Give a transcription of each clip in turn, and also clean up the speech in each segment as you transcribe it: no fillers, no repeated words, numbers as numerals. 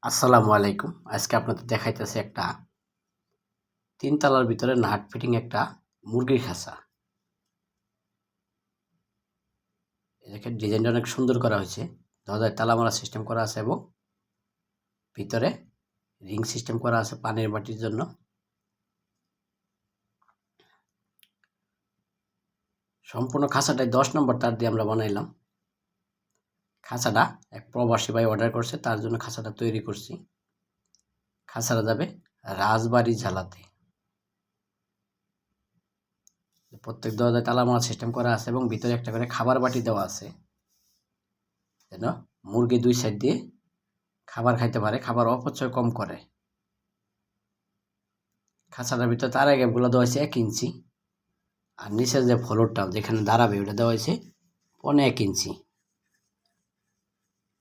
আসসালামু আলাইকুম। আজকে আপনাদের দেখাইতেছি একটা ৩ তলার ভিতরে নাট ফিটিং একটা মুরগির খাঁচা। এই দেখেন ডিজাইনটা অনেক সুন্দর করা হয়েছে। দরজায় তালা মারা সিস্টেম করা আছে এবং ভিতরে রিং সিস্টেম করা আছে পানির বাটির জন্য। সম্পূর্ণ খাঁচাটাই ১০ নম্বর তার দিয়ে আমরা বানাইলাম। খাঁচাটা এক প্রবাসী ভাই অর্ডার করছে, তার জন্য খাঁচাটা তৈরি করছি। খাঁচাটা যাবে রাজবাড়ী ঝালাতে। প্রত্যেক দরজায় তালা মারা সিস্টেম করা আছে এবং ভিতরে একটা করে খাবার বাটি দেওয়া আছে, যেন মুরগি ২ সাইড দিয়ে খাবার খাইতে পারে, খাবার অপচয় কম করে। খাঁচাটার ভিতরে তারের গ্যাপগুলো দেওয়া হয়েছে ১ ইঞ্চি, আর নিচের যে ফ্লোরটা যেখানে দাঁড়াবে ওটা দেওয়া হয়েছে ১.৫ ইঞ্চি।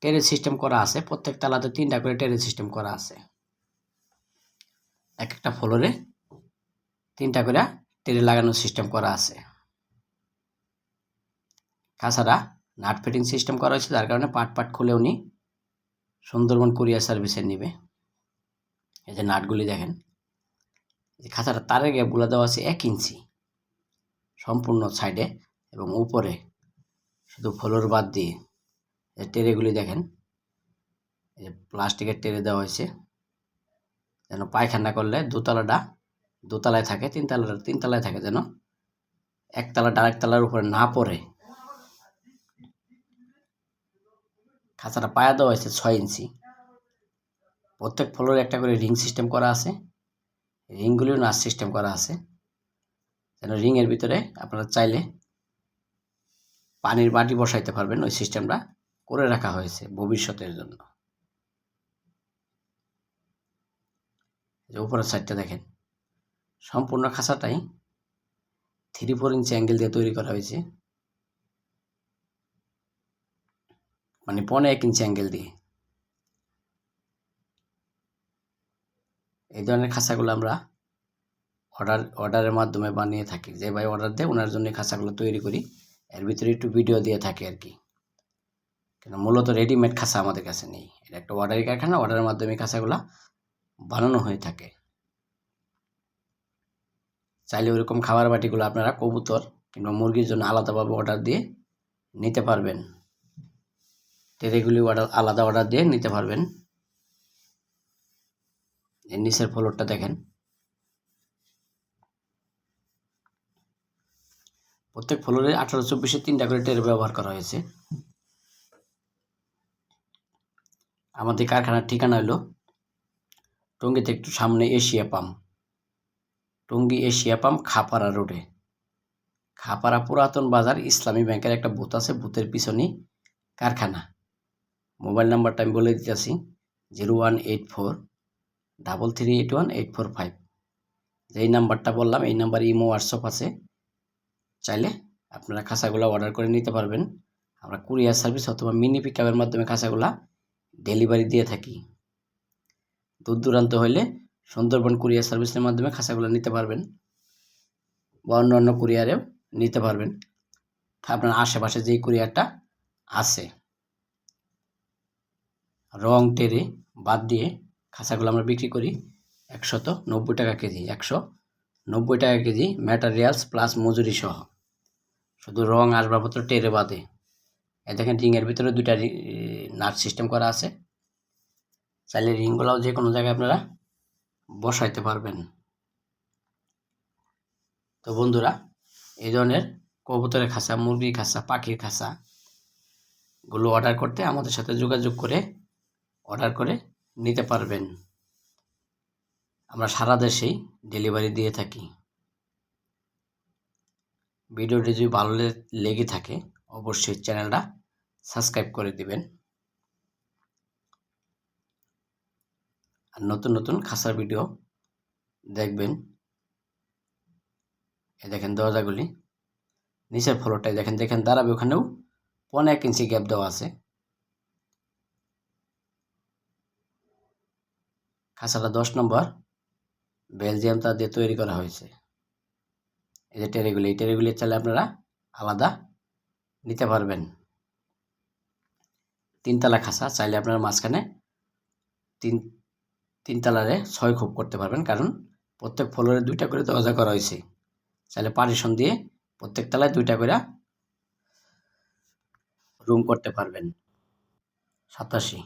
টেরেস সিস্টেম করা আছে, প্রত্যেক তালাতে ৩টা করে টেরেস সিস্টেম করা আছে। এক একটা ফ্লোরে ৩টা করে টেরে লাগানোর সিস্টেম করা আছে। খাঁচাটা নাট ফিটিং সিস্টেম করা হয়েছে, যার কারণে পাট পাট খুলে উনি সুন্দরবন কুরিয়ার সার্ভিসে নেবে। এই যে নাটগুলি দেখেন, এই খাঁচাটা তারের গ্যাপগুলো দেওয়া আছে ১ ইঞ্চি সম্পূর্ণ সাইডে এবং উপরে, শুধু ফ্লোর বাদ দিয়ে। এই টেরেগুলি দেখেন, এই যে প্লাস্টিকের টেরে দেওয়া হয়েছে, যেন পায়খানা করলে দোতলাটা দোতলায় থাকে, তিনতলায় থাকে, যেন একতলাটা আরেকতলার উপরে না পড়ে। খাঁচাটা পায়া দেওয়া হয়েছে ৬ ইঞ্চি। প্রত্যেক ফ্লোরে একটা করে রিং সিস্টেম করা আছে, রিংগুলিও নাচ সিস্টেম করা আছে, যেন রিংয়ের ভিতরে আপনারা চাইলে পানির বাটি বসাইতে পারবেন। ওই সিস্টেমটা করে রাখা হয়েছে ভবিষ্যতের জন্য। যে উপরের সাইডটা দেখেন, সম্পূর্ণ খাঁচাটাই 3-4 ইঞ্চি অ্যাঙ্গেল দিয়ে তৈরি করা হয়েছে, মানে 1.5 ইঞ্চি অ্যাঙ্গেল দিয়ে। এই ধরনের খাঁচাগুলো আমরা অর্ডারের মাধ্যমে বানিয়ে থাকি। যে ভাই অর্ডার দেয় ওনার জন্য খাঁচাগুলো তৈরি করি, এর ভিতরে একটু ভিডিও দিয়ে থাকি আর কি। কিন্তু মূলত রেডিমেড খাঁচা আমাদের কাছে নেই, এটা একটা অর্ডারি কারখানা, অর্ডারের মাধ্যমে খাঁচাগুলো বানানো হয়ে থাকে। চাইলে ওইরকম খাবার বাটিগুলো আপনারা কবুতর কিংবা মুরগির জন্য আলাদাভাবে অর্ডার দিয়ে নিতে পারবেন। টেরেগুলি আলাদা অর্ডার দিয়ে নিতে পারবেন। এর নিচের ফ্লোরটা দেখেন, প্রত্যেক ফ্লোরে 18-24-এ 3টা করে টেরে ব্যবহার করা হয়েছে। আমাদের কারখানার ঠিকানা হলো টঙ্গীতে একটু সামনে Asia pump, Tongi Asia pump Khapara রোডে। খাপাড়া পুরাতন বাজার ইসলামী ব্যাংকের একটা বুথ আছে, বুথের পিছনেই কারখানা। মোবাইল নাম্বারটা আমি বলে দিতেছি, 0184338185। যেই নাম্বারটা বললাম এই নাম্বারে ইমো হোয়াটসঅ্যাপ আছে, চাইলে আপনারা খাঁচাগুলো অর্ডার করে নিতে পারবেন। আমরা কুরিয়ার সার্ভিস অথবা মিনি পিকআপের মাধ্যমে খাঁচাগুলা ডেলিভারি দিয়ে থাকি। দূর দূরান্ত হইলে সুন্দরবন কুরিয়ার সার্ভিসের মাধ্যমে খাঁচাগুলো নিতে পারবেন, বা অন্য কুরিয়ারেও নিতে পারবেন। আপনার আশেপাশে যেই কুরিয়ারটা আছে। রং টেরে বাদ দিয়ে খাঁচাগুলো আমরা বিক্রি করি 190 টাকা কেজি। 190 টাকা কেজি ম্যাটেরিয়ালস প্লাস মজুরি সহ, শুধু রং আসবাবপত্র টেরে বাদে। এই দেখেন রিংয়ের ভিতরে 2টা নাট সিস্টেম করা আছে, চাইলে রিংগুলোও যে কোনো জায়গায় আপনারা বসাইতে পারবেন। তো বন্ধুরা, এই ধরনের কবুতরের খাঁচা, মুরগির খাঁচা, পাখির খাঁচাগুলো অর্ডার করতে আমাদের সাথে যোগাযোগ করে অর্ডার করে নিতে পারবেন। আমরা সারা দেশেই ডেলিভারি দিয়ে থাকি। ভিডিওটি যদি ভালো লেগে থাকে অবশ্যই চ্যানেলটা সাবস্ক্রাইব করে দিবেন, আর নতুন নতুন খাঁচার ভিডিও দেখবেন। এই দেখেন দরজাগুলি, নিচের ফ্লোরটাই দেখেন দাঁড়াবে, ওখানেও 1.5 ইঞ্চি গ্যাপ দেওয়া আছে। খাঁচাটা 10 নম্বর বেলজিয়াম তার দিয়ে তৈরি করা হয়েছে। এই যে টেরেগুলি, এই টেরেগুলি চাইলে আপনারা আলাদা নিতে পারবেন। 3 তলা খাঁচা, চাইলে আপনারা মাঝখানে তিন তলারে 6 খোপ করতে পারবেন, কারণ প্রত্যেক ফ্লোরে 2টা করে দরজা করা হয়েছে। চাইলে পার্টিশন দিয়ে প্রত্যেক তলায় 2টা করে রুম করতে পারবেন। 87।